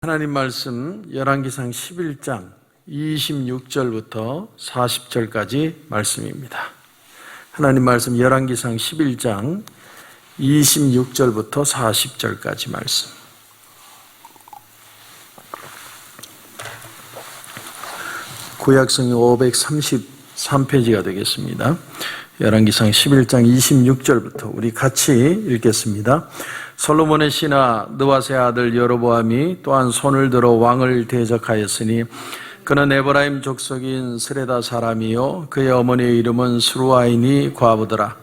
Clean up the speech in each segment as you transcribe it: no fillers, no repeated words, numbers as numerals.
하나님 말씀 열왕기상 11장 26절부터 40절까지 말씀입니다. 하나님 말씀 열왕기상 11장 26절부터 40절까지 말씀. 구약성이 533페이지가 되겠습니다. 열왕기상 11장 26절부터 우리 같이 읽겠습니다. 솔로몬의 신하 느밧의 아들 여로보암이 또한 손을 들어 왕을 대적하였으니 그는 에브라임 족속인 스레다 사람이요 그의 어머니의 이름은 스루아인이 과부더라.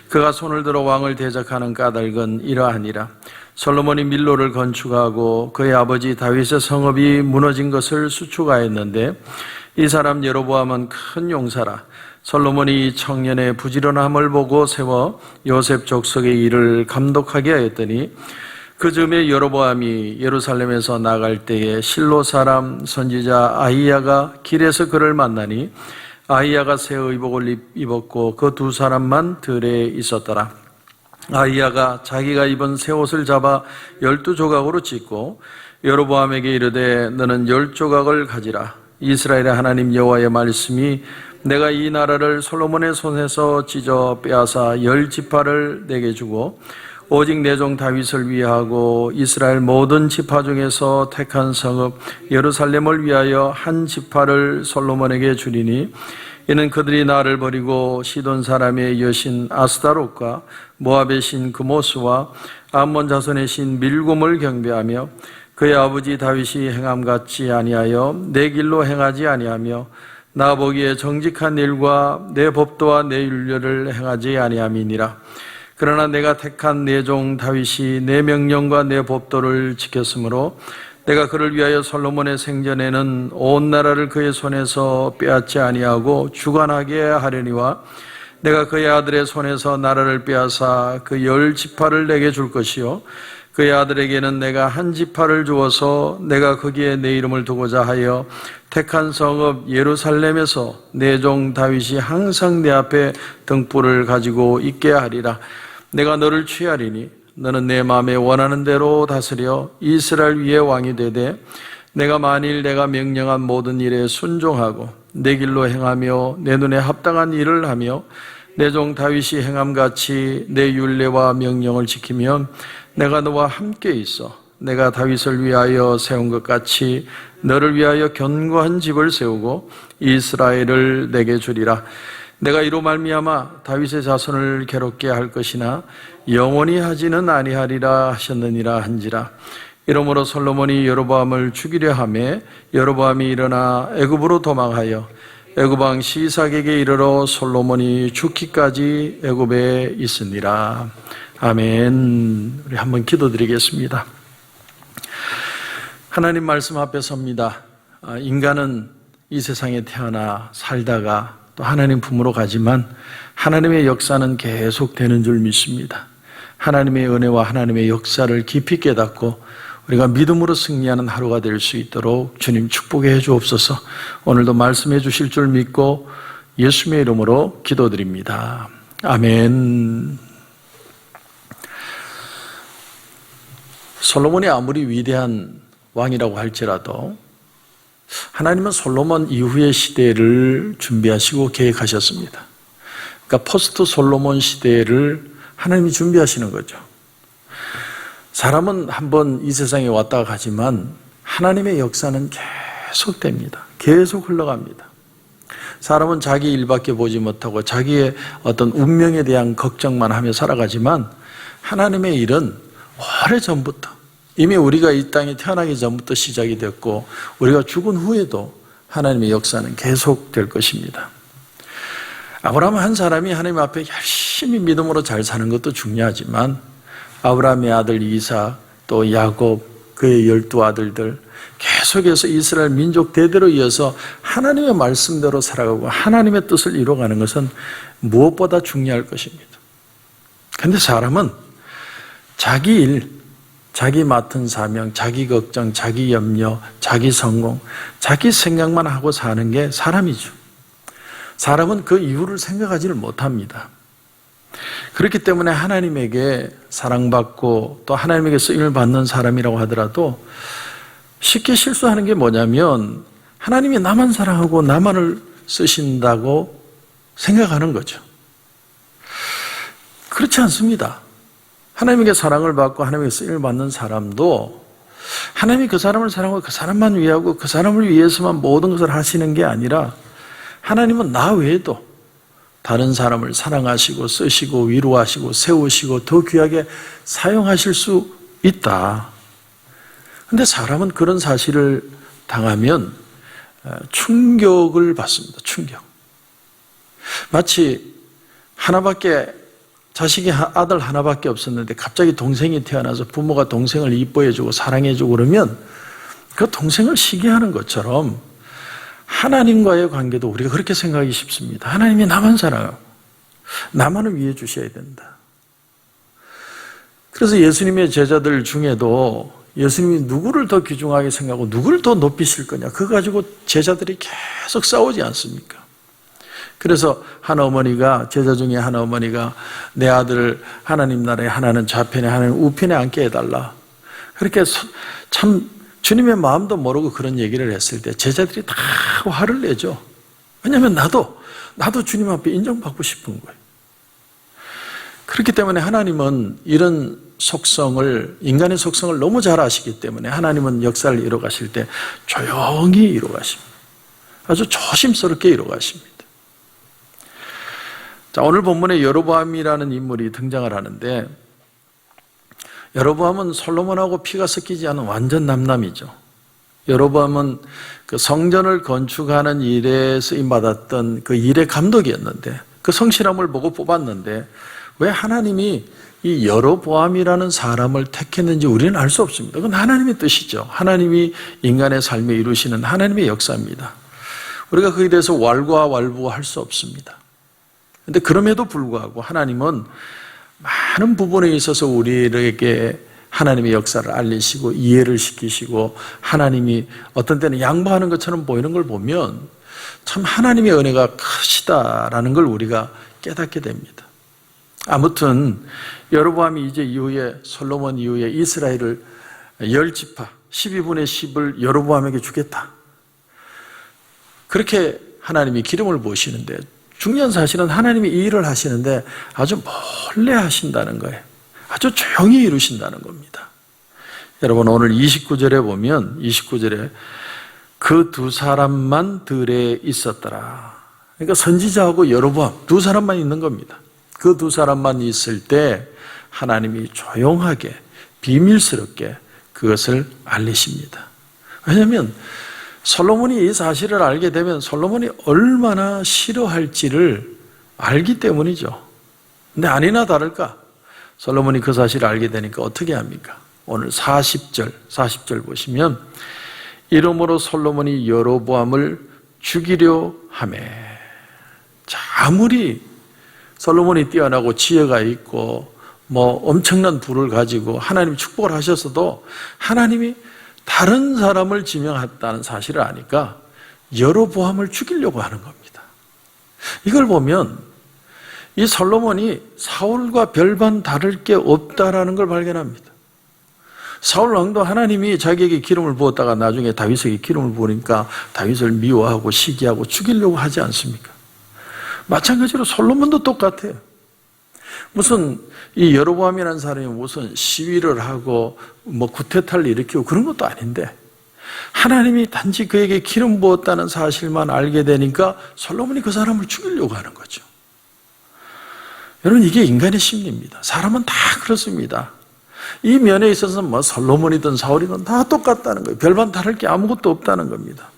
그가 손을 들어 왕을 대적하는 까닭은 이러하니라. 솔로몬이 밀로를 건축하고 그의 아버지 다윗의 성읍이 무너진 것을 수축하였는데 이 사람 여로보암은 큰 용사라. 솔로몬이 청년의 부지런함을 보고 세워 요셉 족속의 일을 감독하게 하였더니 그 즈음에 여로보암이 예루살렘에서 나갈 때에 실로 사람 선지자 아히야가 길에서 그를 만나니 아히야가 새 의복을 입었고 그 두 사람만 들에 있었더라. 아히야가 자기가 입은 새 옷을 잡아 12조각으로 찢고 여로보암에게 이르되 너는 10조각을 가지라. 이스라엘의 하나님 여호와의 말씀이 내가 이 나라를 솔로몬의 손에서 찢어 빼앗아 10지파를 내게 주고 오직 내 종 다윗을 위하고 이스라엘 모든 지파 중에서 택한 성읍 예루살렘을 위하여 한 지파를 솔로몬에게 주리니 이는 그들이 나를 버리고 시돈 사람의 여신 아스다롯과 모압의 신 그모스와 암몬 자손의 신 밀곰을 경배하며 그의 아버지 다윗이 행함같이 아니하여 내 길로 행하지 아니하며 나 보기에 정직한 일과 내 법도와 내 율례를 행하지 아니함이니라. 그러나 내가 택한 내 종 다윗이 내 명령과 내 법도를 지켰으므로 내가 그를 위하여 솔로몬의 생전에는 온 나라를 그의 손에서 빼앗지 아니하고 주관하게 하려니와 내가 그의 아들의 손에서 나라를 빼앗아 그 10지파를 내게 줄 것이요 그의 아들에게는 내가 한 지파를 주어서 내가 거기에 내 이름을 두고자 하여 택한 성읍 예루살렘에서 내 종 다윗이 항상 내 앞에 등불을 가지고 있게 하리라. 내가 너를 취하리니 너는 내 마음에 원하는 대로 다스려 이스라엘 위에 왕이 되되 내가 만일 내가 명령한 모든 일에 순종하고 내 길로 행하며 내 눈에 합당한 일을 하며 내 종 다윗이 행함같이 내 율례와 명령을 지키면 내가 너와 함께 있어 내가 다윗을 위하여 세운 것 같이 너를 위하여 견고한 집을 세우고 이스라엘을 내게 주리라. 내가 이로 말미암아 다윗의 자손을 괴롭게 할 것이나 영원히 하지는 아니하리라 하셨느니라 한지라. 이러므로 솔로몬이 여로보암을 죽이려 하매 여로보암이 일어나 애굽으로 도망하여 애굽 왕 시삭에게 이르러 솔로몬이 죽기까지 애굽에 있으니라. 아멘. 우리 한번 기도드리겠습니다. 하나님 말씀 앞에 섭니다. 인간은 이 세상에 태어나 살다가 또 하나님 품으로 가지만 하나님의 역사는 계속되는 줄 믿습니다. 하나님의 은혜와 하나님의 역사를 깊이 깨닫고 우리가 믿음으로 승리하는 하루가 될 수 있도록 주님 축복해 주옵소서. 오늘도 말씀해 주실 줄 믿고 예수님의 이름으로 기도드립니다. 아멘. 솔로몬이 아무리 위대한 왕이라고 할지라도 하나님은 솔로몬 이후의 시대를 준비하시고 계획하셨습니다. 그러니까 포스트 솔로몬 시대를 하나님이 준비하시는 거죠. 사람은 한번 이 세상에 왔다가 가지만 하나님의 역사는 계속됩니다. 계속 흘러갑니다. 사람은 자기 일밖에 보지 못하고 자기의 어떤 운명에 대한 걱정만 하며 살아가지만 하나님의 일은 오래전부터 이미 우리가 이 땅에 태어나기 전부터 시작이 됐고 우리가 죽은 후에도 하나님의 역사는 계속될 것입니다. 아브라함 한 사람이 하나님 앞에 열심히 믿음으로 잘 사는 것도 중요하지만 아브라함의 아들 이삭 또 야곱 그의 12아들들 계속해서 이스라엘 민족 대대로 이어서 하나님의 말씀대로 살아가고 하나님의 뜻을 이루어가는 것은 무엇보다 중요할 것입니다. 그런데 사람은 자기 일, 자기 맡은 사명, 자기 걱정, 자기 염려, 자기 성공, 자기 생각만 하고 사는 게 사람이죠. 사람은 그 이유를 생각하지를 못합니다. 그렇기 때문에 하나님에게 사랑받고 또 하나님에게 쓰임을 받는 사람이라고 하더라도 쉽게 실수하는 게 뭐냐면 하나님이 나만 사랑하고 나만을 쓰신다고 생각하는 거죠. 그렇지 않습니다. 하나님에게 사랑을 받고 하나님에게 쓰임을 받는 사람도 하나님이 그 사람을 사랑하고 그 사람만 위하고 그 사람을 위해서만 모든 것을 하시는 게 아니라 하나님은 나 외에도 다른 사람을 사랑하시고 쓰시고 위로하시고 세우시고 더 귀하게 사용하실 수 있다. 그런데 사람은 그런 사실을 당하면 충격을 받습니다. 충격. 마치 자식이 아들 하나밖에 없었는데 갑자기 동생이 태어나서 부모가 동생을 이뻐해주고 사랑해주고 그러면 그 동생을 시기하는 것처럼 하나님과의 관계도 우리가 그렇게 생각하기 쉽습니다. 하나님이 나만 사랑하고 나만을 위해 주셔야 된다. 그래서 예수님의 제자들 중에도 예수님이 누구를 더 귀중하게 생각하고 누구를 더 높이실 거냐 그거 가지고 제자들이 계속 싸우지 않습니까? 그래서 한 어머니가 제자 중에 한 어머니가 내 아들을 하나님 나라의 하나는 좌편에 하나는 우편에 앉게 해달라. 그렇게 참 주님의 마음도 모르고 그런 얘기를 했을 때 제자들이 다 화를 내죠. 왜냐하면 나도 주님 앞에 인정받고 싶은 거예요. 그렇기 때문에 하나님은 이런 속성을 인간의 속성을 너무 잘 아시기 때문에 하나님은 역사를 이뤄가실 때 조용히 이뤄가십니다. 아주 조심스럽게 이뤄가십니다. 자, 오늘 본문에 여로보암이라는 인물이 등장을 하는데 여로보암은 솔로몬하고 피가 섞이지 않은 완전 남남이죠. 여로보암은 그 성전을 건축하는 일에 쓰임받았던 그 일의 감독이었는데 그 성실함을 보고 뽑았는데 왜 하나님이 이 여로보암이라는 사람을 택했는지 우리는 알 수 없습니다. 그건 하나님의 뜻이죠. 하나님이 인간의 삶에 이루시는 하나님의 역사입니다. 우리가 거기에 대해서 왈가왈부할 수 없습니다. 그런데 그럼에도 불구하고 하나님은 많은 부분에 있어서 우리에게 하나님의 역사를 알리시고 이해를 시키시고 하나님이 어떤 때는 양보하는 것처럼 보이는 걸 보면 참 하나님의 은혜가 크시다라는 걸 우리가 깨닫게 됩니다. 아무튼 여로보암이 이제 이후에 솔로몬 이후에 이스라엘을 10지파 12분의 10을 여로보암에게 주겠다. 그렇게 하나님이 기름을 부으시는데 중요한 사실은 하나님이 이 일을 하시는데 아주 몰래 하신다는 거예요. 아주 조용히 이루신다는 겁니다. 여러분 오늘 29절에 보면 29절에 그 두 사람만 들에 있었더라. 그러니까 선지자하고 여로보암 두 사람만 있는 겁니다. 그 두 사람만 있을 때 하나님이 조용하게 비밀스럽게 그것을 알리십니다. 왜냐하면 솔로몬이 이 사실을 알게 되면 솔로몬이 얼마나 싫어할지를 알기 때문이죠. 근데 아니나 다를까 솔로몬이 그 사실을 알게 되니까 어떻게 합니까? 오늘 40절 보시면 이러므로 솔로몬이 여로보암을 죽이려 하매. 자, 아무리 솔로몬이 뛰어나고 지혜가 있고 뭐 엄청난 부를 가지고 하나님이 축복을 하셨어도 하나님이 다른 사람을 지명했다는 사실을 아니까 여로보암을 죽이려고 하는 겁니다. 이걸 보면 이 솔로몬이 사울과 별반 다를 게 없다라는 걸 발견합니다. 사울 왕도 하나님이 자기에게 기름을 부었다가 나중에 다윗에게 기름을 부으니까 다윗을 미워하고 시기하고 죽이려고 하지 않습니까? 마찬가지로 솔로몬도 똑같아요. 무슨 이 여로보암이라는 사람이 무슨 시위를 하고 뭐 구태타를 일으키고 그런 것도 아닌데 하나님이 단지 그에게 기름 부었다는 사실만 알게 되니까 솔로몬이 그 사람을 죽이려고 하는 거죠. 여러분 이게 인간의 심리입니다. 사람은 다 그렇습니다. 이 면에 있어서 뭐 솔로몬이든 사울이든 다 똑같다는 거예요. 별반 다를 게 아무것도 없다는 겁니다.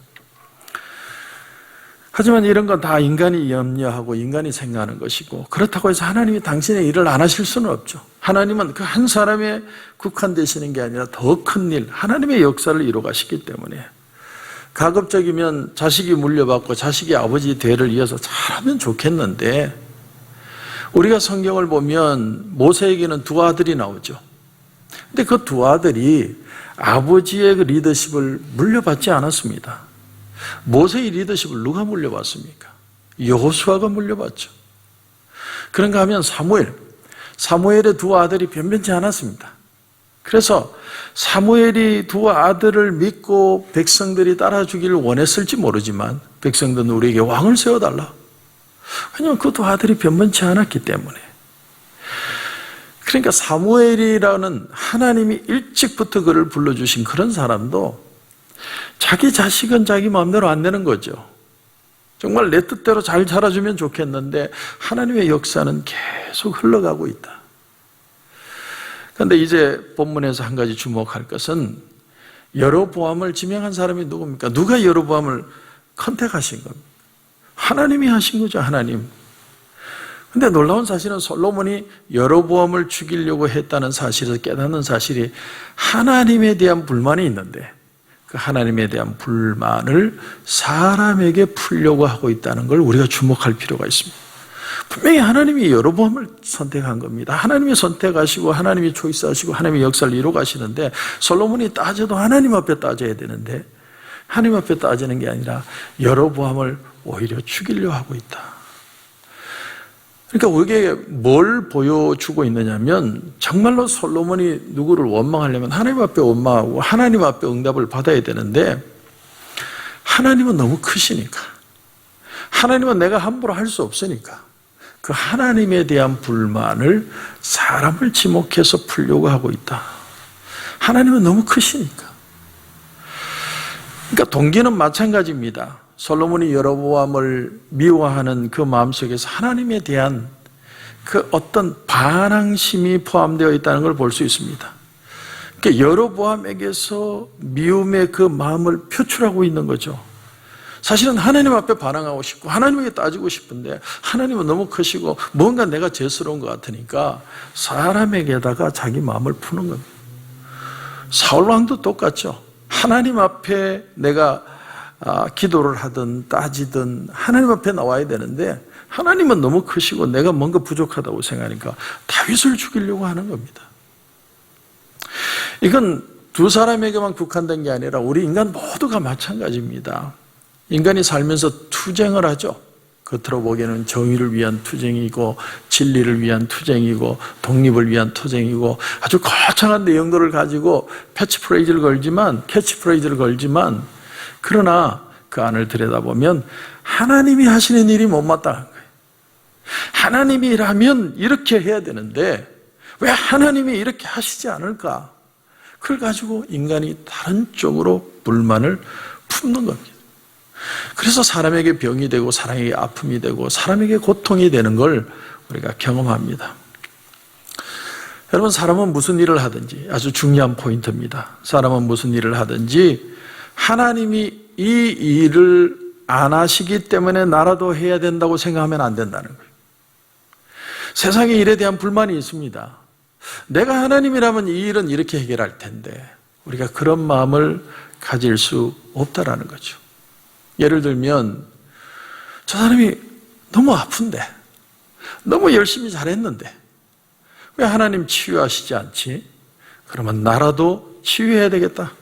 하지만 이런 건 다 인간이 염려하고 인간이 생각하는 것이고 그렇다고 해서 하나님이 당신의 일을 안 하실 수는 없죠. 하나님은 그 한 사람에 국한되시는 게 아니라 더 큰 일, 하나님의 역사를 이루어가시기 때문에 가급적이면 자식이 물려받고 자식이 아버지 대를 이어서 잘하면 좋겠는데 우리가 성경을 보면 모세에게는 두 아들이 나오죠. 근데 그 두 아들이 아버지의 그 리더십을 물려받지 않았습니다. 모세의 리더십을 누가 물려받습니까? 여호수아가 물려받죠. 그런가 하면 사무엘의 두 아들이 변변치 않았습니다. 그래서 사무엘이 두 아들을 믿고 백성들이 따라주기를 원했을지 모르지만 백성들은 우리에게 왕을 세워달라. 왜냐하면 그 두 아들이 변변치 않았기 때문에. 그러니까 사무엘이라는 하나님이 일찍부터 그를 불러주신 그런 사람도 자기 자식은 자기 마음대로 안 되는 거죠. 정말 내 뜻대로 잘 자라주면 좋겠는데 하나님의 역사는 계속 흘러가고 있다. 그런데 이제 본문에서 한 가지 주목할 것은 여로보암을 지명한 사람이 누굽니까? 누가 여로보암을 컨택하신 겁니까? 하나님이 하신 거죠, 하나님. 근데 놀라운 사실은 솔로몬이 여로보암을 죽이려고 했다는 사실에서 깨닫는 사실이 하나님에 대한 불만이 있는데 그 하나님에 대한 불만을 사람에게 풀려고 하고 있다는 걸 우리가 주목할 필요가 있습니다. 분명히 하나님이 여로보암을 선택한 겁니다. 하나님이 선택하시고 하나님이 초이스하시고 하나님이 역사를 이루어 가시는데 솔로몬이 따져도 하나님 앞에 따져야 되는데 하나님 앞에 따지는 게 아니라 여로보암을 오히려 죽이려 하고 있다. 그러니까 우리에게 뭘 보여주고 있느냐면 정말로 솔로몬이 누구를 원망하려면 하나님 앞에 원망하고 하나님 앞에 응답을 받아야 되는데 하나님은 너무 크시니까 하나님은 내가 함부로 할 수 없으니까 그 하나님에 대한 불만을 사람을 지목해서 풀려고 하고 있다. 하나님은 너무 크시니까. 그러니까 동기는 마찬가지입니다. 솔로몬이 여로보암을 미워하는 그 마음속에서 하나님에 대한 그 어떤 반항심이 포함되어 있다는 걸 볼 수 있습니다. 그러니까 여로보암에게서 미움의 그 마음을 표출하고 있는 거죠. 사실은 하나님 앞에 반항하고 싶고 하나님에게 따지고 싶은데 하나님은 너무 크시고 뭔가 내가 죄스러운 것 같으니까 사람에게다가 자기 마음을 푸는 겁니다. 사울왕도 똑같죠. 하나님 앞에 내가 기도를 하든 따지든 하나님 앞에 나와야 되는데 하나님은 너무 크시고 내가 뭔가 부족하다고 생각하니까 다윗을 죽이려고 하는 겁니다. 이건 두 사람에게만 국한된 게 아니라 우리 인간 모두가 마찬가지입니다. 인간이 살면서 투쟁을 하죠. 겉으로 보기에는 정의를 위한 투쟁이고 진리를 위한 투쟁이고 독립을 위한 투쟁이고 아주 거창한 내용들을 가지고 캐치프레이즈를 걸지만 그러나 그 안을 들여다보면 하나님이 하시는 일이 못마땅한 거예요. 하나님이라면 이렇게 해야 되는데 왜 하나님이 이렇게 하시지 않을까? 그걸 가지고 인간이 다른 쪽으로 불만을 품는 겁니다. 그래서 사람에게 병이 되고 사람에게 아픔이 되고 사람에게 고통이 되는 걸 우리가 경험합니다. 여러분, 사람은 무슨 일을 하든지 아주 중요한 포인트입니다. 사람은 무슨 일을 하든지 하나님이 이 일을 안 하시기 때문에 나라도 해야 된다고 생각하면 안 된다는 거예요. 세상에 일에 대한 불만이 있습니다. 내가 하나님이라면 이 일은 이렇게 해결할 텐데 우리가 그런 마음을 가질 수 없다라는 거죠. 예를 들면 저 사람이 너무 아픈데 너무 열심히 잘했는데 왜 하나님 치유하시지 않지? 그러면 나라도 치유해야 되겠다.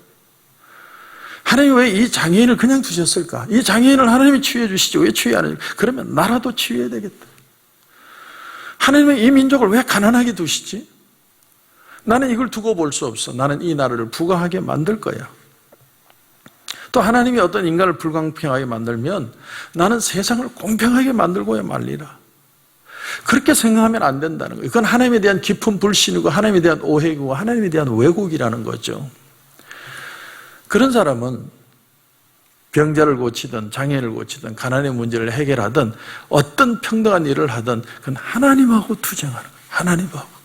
하나님 왜 이 장애인을 그냥 두셨을까? 이 장애인을 하나님이 치유해 주시지 왜 치유 안 해주실까? 그러면 나라도 치유해야 되겠다. 하나님은 이 민족을 왜 가난하게 두시지? 나는 이걸 두고 볼 수 없어. 나는 이 나라를 부강하게 만들 거야. 또 하나님이 어떤 인간을 불공평하게 만들면 나는 세상을 공평하게 만들고야 말리라. 그렇게 생각하면 안 된다는 거예요. 그건 하나님에 대한 깊은 불신이고 하나님에 대한 오해이고 하나님에 대한 왜곡이라는 거죠. 그런 사람은 병자를 고치든 장애를 고치든 가난의 문제를 해결하든 어떤 평등한 일을 하든 그건 하나님하고 투쟁하는 거예요. 하나님하고.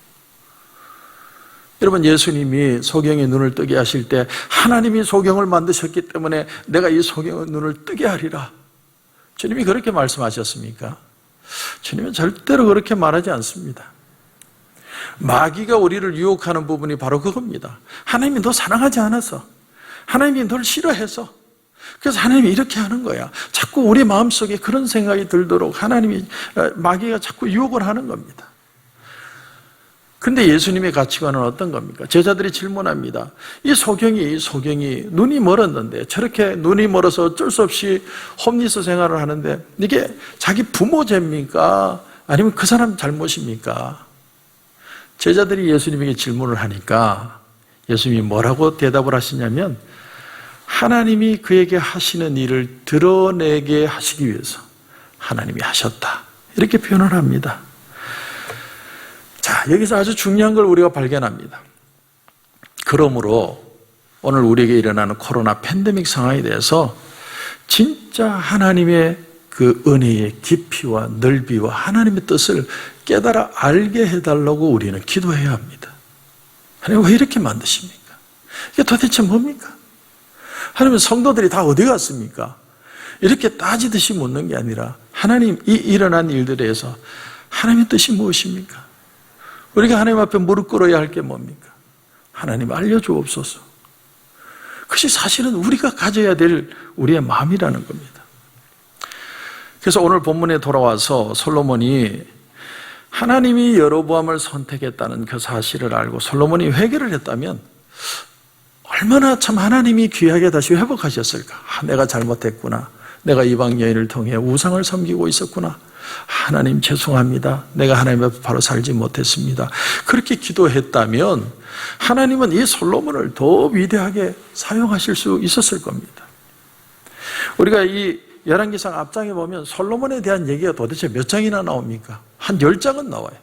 여러분, 예수님이 소경의 눈을 뜨게 하실 때 하나님이 소경을 만드셨기 때문에 내가 이 소경의 눈을 뜨게 하리라. 주님이 그렇게 말씀하셨습니까? 주님은 절대로 그렇게 말하지 않습니다. 마귀가 우리를 유혹하는 부분이 바로 그겁니다. 하나님이 너 사랑하지 않아서, 하나님이 너를 싫어해서, 그래서 하나님이 이렇게 하는 거야. 자꾸 우리 마음속에 그런 생각이 들도록 마귀가 자꾸 유혹을 하는 겁니다. 근데 예수님의 가치관은 어떤 겁니까? 제자들이 질문합니다. 이 소경이 눈이 멀었는데 저렇게 눈이 멀어서 어쩔 수 없이 홈리스 생활을 하는데 이게 자기 부모 죄입니까? 아니면 그 사람 잘못입니까? 제자들이 예수님에게 질문을 하니까 예수님이 뭐라고 대답을 하시냐면 하나님이 그에게 하시는 일을 드러내게 하시기 위해서 하나님이 하셨다, 이렇게 표현을 합니다. 자, 여기서 아주 중요한 걸 우리가 발견합니다. 그러므로 오늘 우리에게 일어나는 코로나 팬데믹 상황에 대해서 진짜 하나님의 그 은혜의 깊이와 넓이와 하나님의 뜻을 깨달아 알게 해달라고 우리는 기도해야 합니다. 하나님 왜 이렇게 만드십니까? 이게 도대체 뭡니까? 하나님은 성도들이 다 어디 갔습니까? 이렇게 따지듯이 묻는 게 아니라 하나님, 이 일어난 일들에 대해서 하나님의 뜻이 무엇입니까? 우리가 하나님 앞에 무릎 꿇어야 할 게 뭡니까? 하나님 알려주옵소서. 그것이 사실은 우리가 가져야 될 우리의 마음이라는 겁니다. 그래서 오늘 본문에 돌아와서 솔로몬이 하나님이 여로보암을 선택했다는 그 사실을 알고 솔로몬이 회개를 했다면 얼마나 참 하나님이 귀하게 다시 회복하셨을까. 내가 잘못했구나. 내가 이방 여인을 통해 우상을 섬기고 있었구나. 하나님 죄송합니다. 내가 하나님 앞에 바로 살지 못했습니다. 그렇게 기도했다면 하나님은 이 솔로몬을 더 위대하게 사용하실 수 있었을 겁니다. 우리가 이 열왕기상 앞장에 보면 솔로몬에 대한 얘기가 도대체 몇 장이나 나옵니까? 한 10장은 나와요.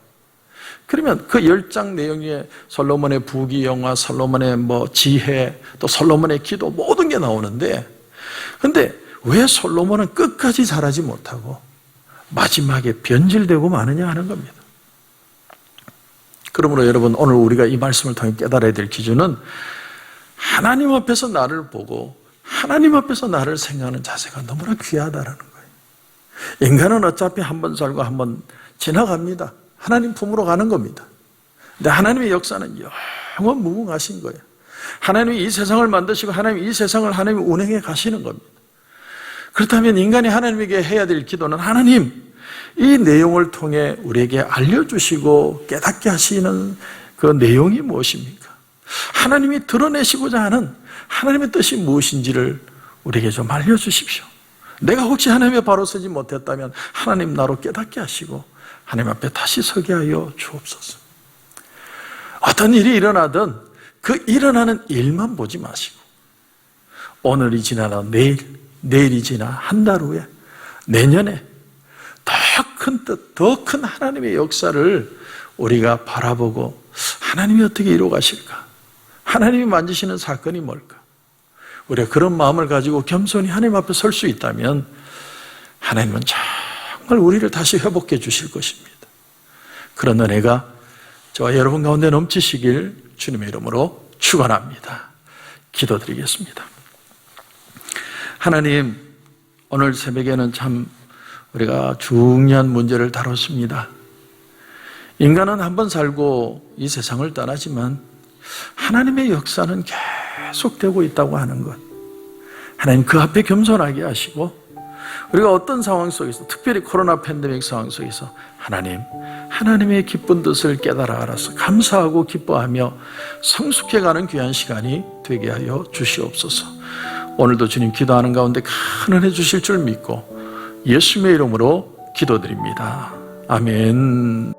그러면 그 10장 내용 중에 솔로몬의 부귀영화, 솔로몬의 지혜, 또 솔로몬의 기도 모든 게 나오는데, 근데 왜 솔로몬은 끝까지 잘하지 못하고 마지막에 변질되고 마느냐 하는 겁니다. 그러므로 여러분, 오늘 우리가 이 말씀을 통해 깨달아야 될 기준은 하나님 앞에서 나를 보고 하나님 앞에서 나를 생각하는 자세가 너무나 귀하다라는 거예요. 인간은 어차피 한 번 살고 한 번 지나갑니다. 하나님 품으로 가는 겁니다. 근데 하나님의 역사는 영원 무궁하신 거예요. 하나님이 이 세상을 만드시고 하나님이 이 세상을 하나님이 운행해 가시는 겁니다. 그렇다면 인간이 하나님에게 해야 될 기도는 하나님, 이 내용을 통해 우리에게 알려주시고 깨닫게 하시는 그 내용이 무엇입니까? 하나님이 드러내시고자 하는 하나님의 뜻이 무엇인지를 우리에게 좀 알려주십시오. 내가 혹시 하나님의 바로 서지 못했다면 하나님 나로 깨닫게 하시고 하나님 앞에 다시 서게 하여 주옵소서. 어떤 일이 일어나든 그 일어나는 일만 보지 마시고 오늘이 지나다 내일이 지나 한 달 후에 내년에 더 큰 뜻, 더 큰 하나님의 역사를 우리가 바라보고 하나님이 어떻게 이루어 가실까? 하나님이 만지시는 사건이 뭘까? 우리가 그런 마음을 가지고 겸손히 하나님 앞에 설 수 있다면 하나님은 정말 우리를 다시 회복해 주실 것입니다. 그런 은혜가 저와 여러분 가운데 넘치시길 주님의 이름으로 축원합니다. 기도드리겠습니다. 하나님, 오늘 새벽에는 참 우리가 중요한 문제를 다뤘습니다. 인간은 한 번 살고 이 세상을 떠나지만 하나님의 역사는 계속되고 있다고 하는 것, 하나님 그 앞에 겸손하게 하시고 우리가 어떤 상황 속에서, 특별히 코로나 팬데믹 상황 속에서 하나님의 기쁜 뜻을 깨달아 알아서 감사하고 기뻐하며 성숙해가는 귀한 시간이 되게 하여 주시옵소서. 오늘도 주님 기도하는 가운데 큰 은혜 주실 줄 믿고 예수님의 이름으로 기도드립니다. 아멘.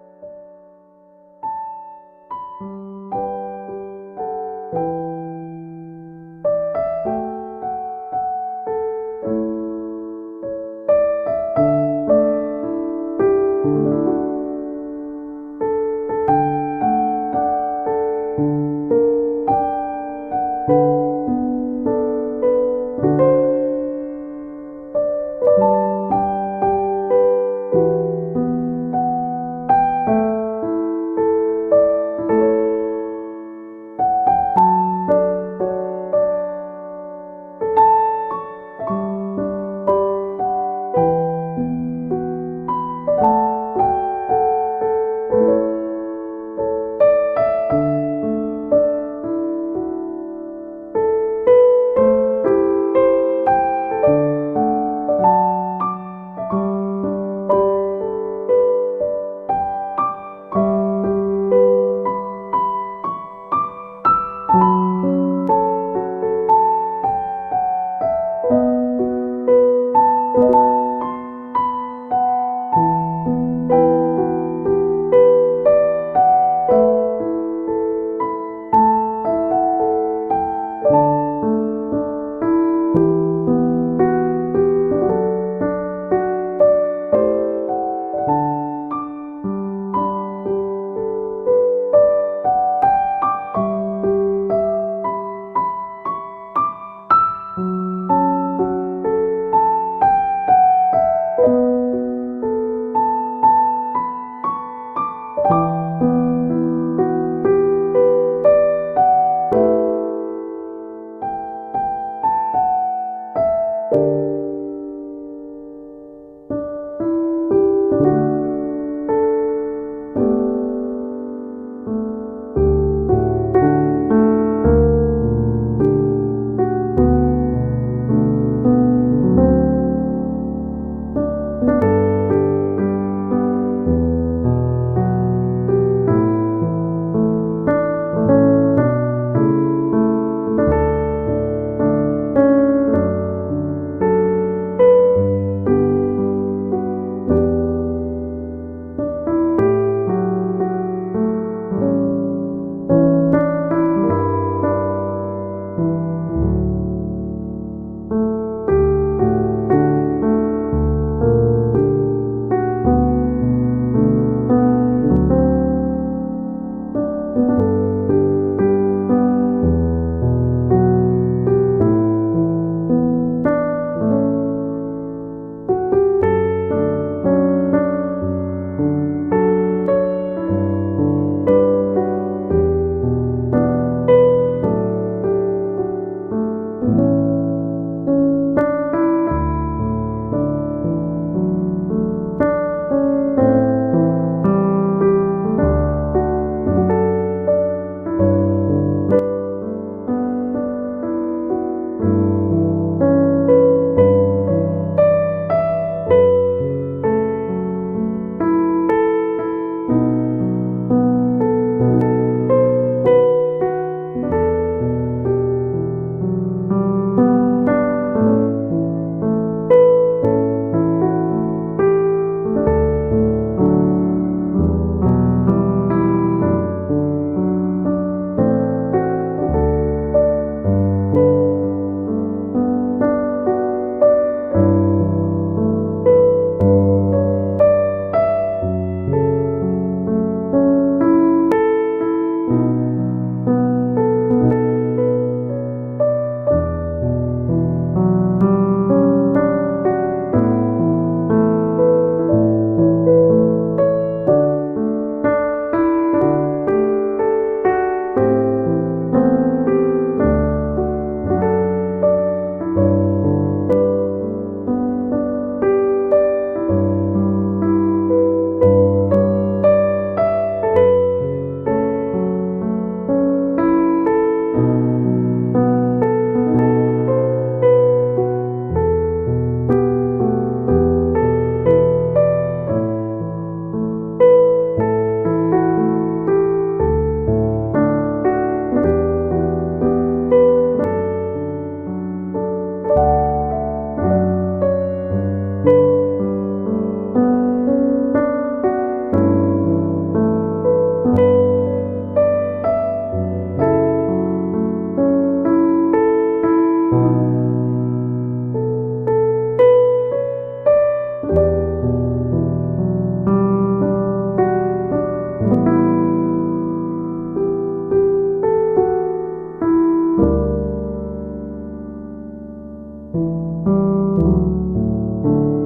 주